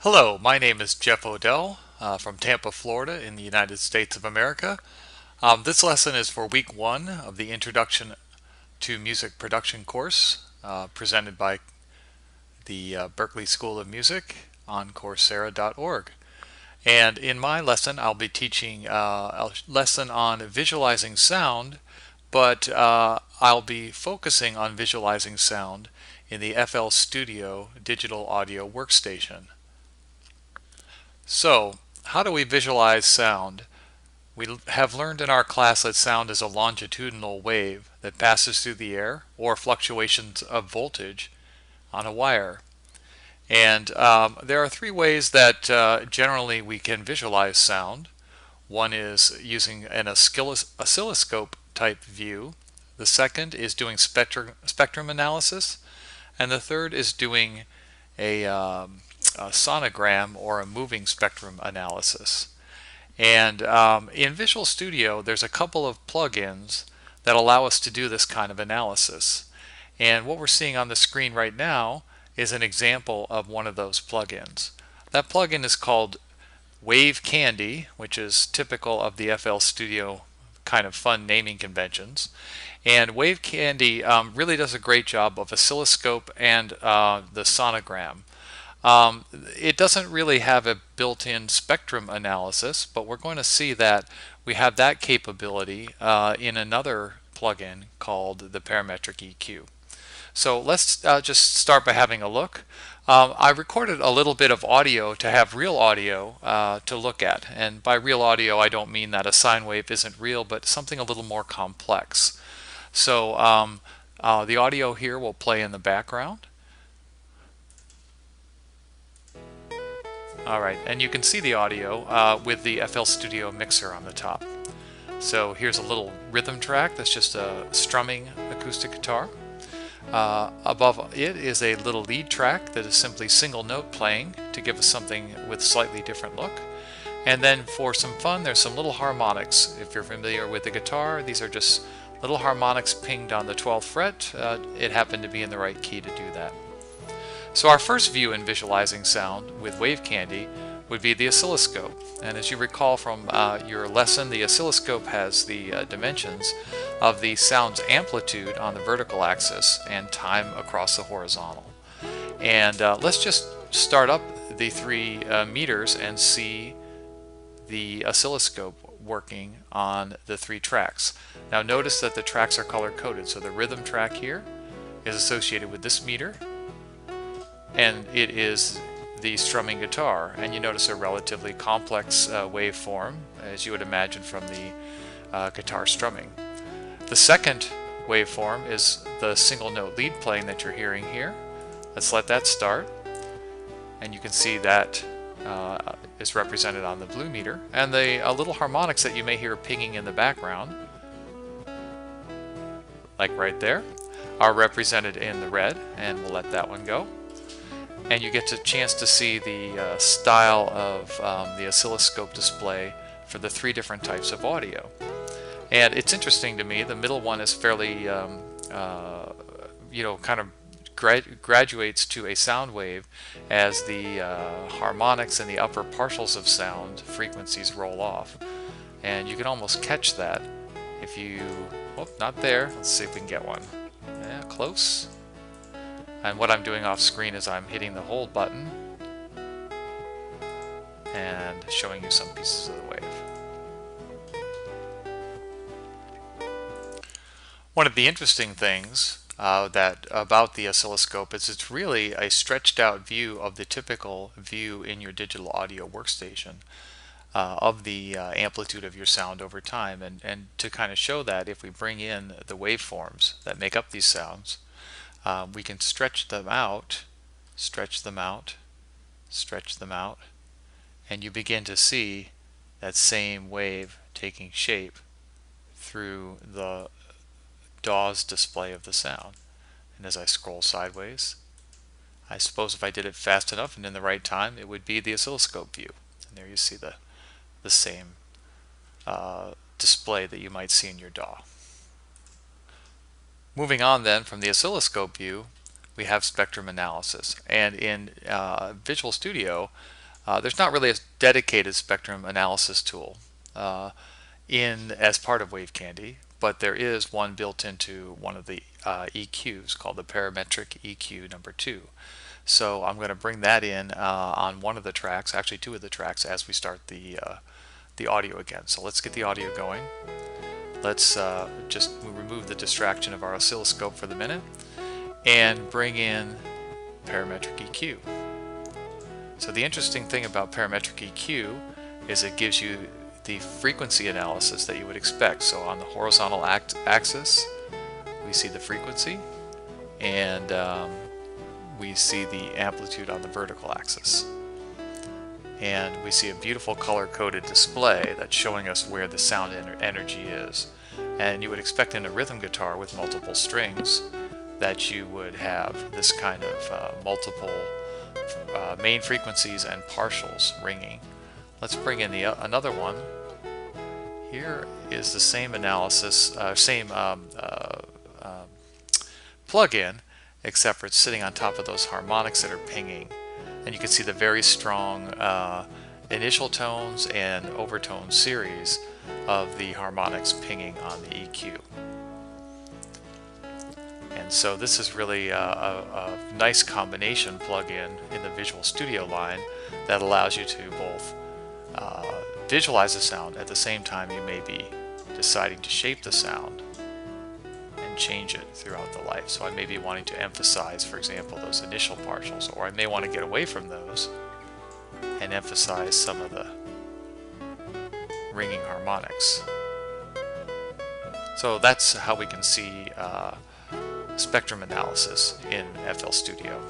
Hello, my name is Jeff Odell from Tampa, Florida in the United States of America. This lesson is for week one of the Introduction to Music Production course presented by the Berklee School of Music on Coursera.org. And in my lesson, I'll be teaching a lesson on visualizing sound, but I'll be focusing on visualizing sound in the FL Studio digital audio workstation. So, how do we visualize sound? We have learned in our class that sound is a longitudinal wave that passes through the air or fluctuations of voltage on a wire. And there are three ways that generally we can visualize sound. One is using an oscilloscope type view. The second is doing spectrum analysis. And the third is doing a sonogram or a moving spectrum analysis. And in Visual Studio, there's a couple of plugins that allow us to do this kind of analysis. And what we're seeing on the screen right now is an example of one of those plugins. That plugin is called Wave Candy, which is typical of the FL Studio kind of fun naming conventions. And Wave Candy really does a great job of oscilloscope and the sonogram. It doesn't really have a built-in spectrum analysis, but we're going to see that we have that capability in another plugin called the Parametric EQ. So let's just start by having a look. I recorded a little bit of audio to have real audio to look at. And by real audio, I don't mean that a sine wave isn't real, but something a little more complex. So the audio here will play in the background. Alright, and you can see the audio with the FL Studio mixer on the top. So here's a little rhythm track that's just a strumming acoustic guitar. Above it is a little lead track that is simply single note playing to give us something with slightly different look. And then for some fun, there's some little harmonics. If you're familiar with the guitar, these are just little harmonics pinged on the 12th fret. It happened to be in the right key to do that. So our first view in visualizing sound with Wave Candy would be the oscilloscope. And as you recall from your lesson, the oscilloscope has the dimensions of the sound's amplitude on the vertical axis and time across the horizontal. And let's just start up the 3 meters and see the oscilloscope working on the 3 tracks. Now notice that the tracks are color coded. So the rhythm track here is associated with this meter, and it is the strumming guitar, and you notice a relatively complex waveform, as you would imagine from the guitar strumming. The second waveform is the single note lead playing that you're hearing here. Let's let that start, and you can see that is represented on the blue meter, and the little harmonics that you may hear pinging in the background, like right there, are represented in the red, and we'll let that one go. And you get a chance to see the style of the oscilloscope display for the 3 different types of audio. And it's interesting to me, the middle one is fairly, kind of graduates to a sound wave as the harmonics and the upper partials of sound frequencies roll off. And you can almost catch that if you, oh, not there, let's see if we can get one. Yeah, close. And what I'm doing off screen is I'm hitting the hold button and showing you some pieces of the wave. One of the interesting things about the oscilloscope is it's really a stretched out view of the typical view in your digital audio workstation of the amplitude of your sound over time. And to kind of show that, if we bring in the waveforms that make up these sounds, we can stretch them out, stretch them out, stretch them out, and you begin to see that same wave taking shape through the DAW's display of the sound. And as I scroll sideways, I suppose if I did it fast enough and in the right time, it would be the oscilloscope view. And there you see the same display that you might see in your DAW. Moving on then from the oscilloscope view, we have spectrum analysis. And in Visual Studio, There's not really a dedicated spectrum analysis tool as part of Wave Candy, but there is one built into one of the EQs called the Parametric EQ number 2. So I'm going to bring that in on one of the tracks, actually two of the tracks, as we start the audio again. So let's get the audio going. Let's just remove the distraction of our oscilloscope for the minute and bring in Parametric EQ. So the interesting thing about Parametric EQ is it gives you the frequency analysis that you would expect. So on the horizontal axis we see the frequency, and we see the amplitude on the vertical axis. And we see a beautiful color-coded display that's showing us where the sound energy is. And you would expect in a rhythm guitar with multiple strings that you would have this kind of multiple main frequencies and partials ringing. Let's bring in another one. Here is the same analysis, plug-in, except for it's sitting on top of those harmonics that are pinging. And you can see the very strong initial tones and overtone series of the harmonics pinging on the EQ. And so this is really a nice combination plug-in in the Visual Studio line that allows you to both visualize the sound at the same time you may be deciding to shape the sound and change it throughout the life. So I may be wanting to emphasize, for example, those initial partials, or I may want to get away from those and emphasize some of the ringing harmonics. So that's how we can see spectrum analysis in FL Studio.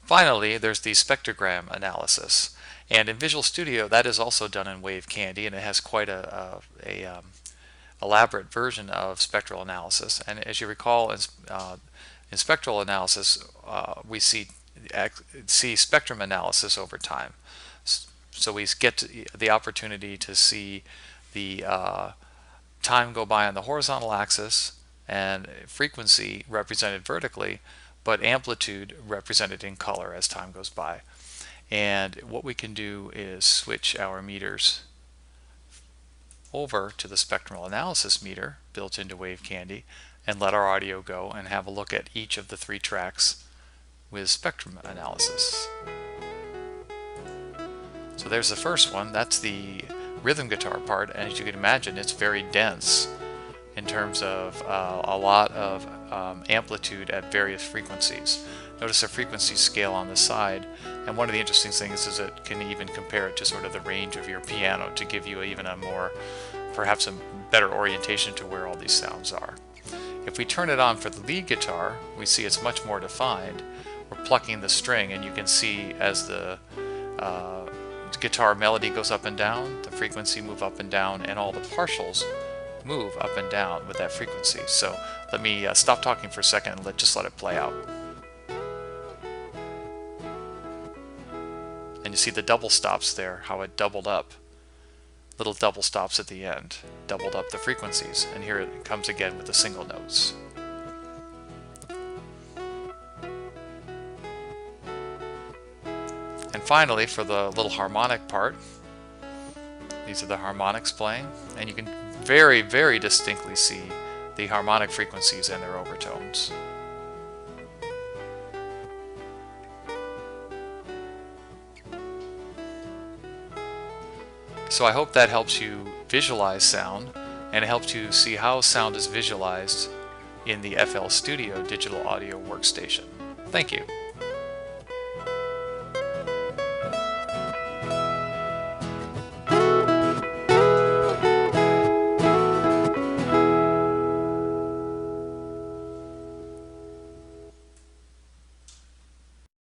Finally, there's the spectrogram analysis, and in Visual Studio that is also done in Wave Candy, and it has quite a elaborate version of spectral analysis. And as you recall, in spectral analysis we see spectrum analysis over time. So we get the opportunity to see the time go by on the horizontal axis and frequency represented vertically, but amplitude represented in color as time goes by. And what we can do is switch our meters over to the spectral analysis meter built into Wave Candy and let our audio go and have a look at each of the 3 tracks with spectrum analysis. So there's the first one. That's the rhythm guitar part, and as you can imagine, it's very dense in terms of a lot of amplitude at various frequencies. Notice a frequency scale on the side, and one of the interesting things is it can even compare it to sort of the range of your piano to give you even a more, perhaps a better orientation to where all these sounds are. If we turn it on for the lead guitar, we see it's much more defined. We're plucking the string, and you can see as the guitar melody goes up and down, the frequency move up and down, and all the partials move up and down with that frequency. So let me stop talking for a second and just let it play out. And you see the double stops there, how it doubled up. Little double stops at the end, doubled up the frequencies, and here it comes again with the single notes. And finally, for the little harmonic part, these are the harmonics playing, and you can very, very distinctly see the harmonic frequencies and their overtones. So I hope that helps you visualize sound, and it helps you see how sound is visualized in the FL Studio digital audio workstation. Thank you.